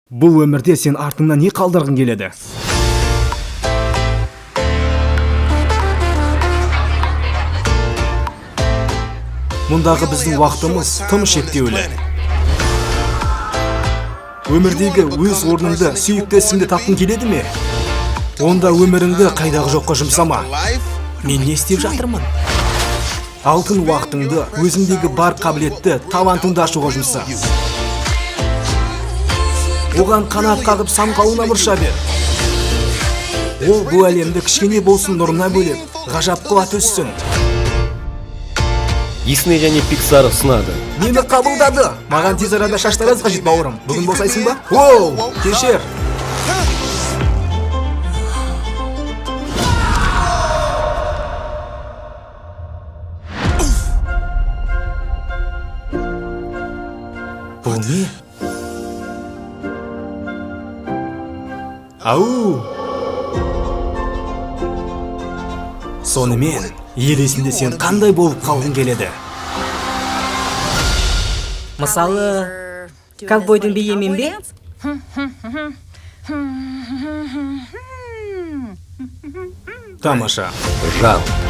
Бұл өмірде сен артыңнан не қалдырғың келеді? Мұндағы біздің уақытымыз тым шектеулі. Өмірдегі өз орныңды, сүйікті ісіңді тапқың келеді ме? Онда өміріңді қайдағы жоққа жұмсама. Мен не істеп жатырмын? Алтын уақытыңды, өзіңдегі бар қабілетті, талантыңды ашуға жұмса. Оған қанат қағып самғауына мұрша бер. Ол бұл әлемді кішкене болсын нұрына бөлеп, ғажап қыла түссін. Disney және Pixar ұсынады. Мені қабылдады. Маған тез арада шаштараз қажет, бауырым. Бүгін босайсың ба? Оу, кешер. Бұл не? Ау! Сонымен, ел есінде сен қандай болып қалғың келеді? Мысалы, ковбойдың биімен бе? Тамаша. Жанр.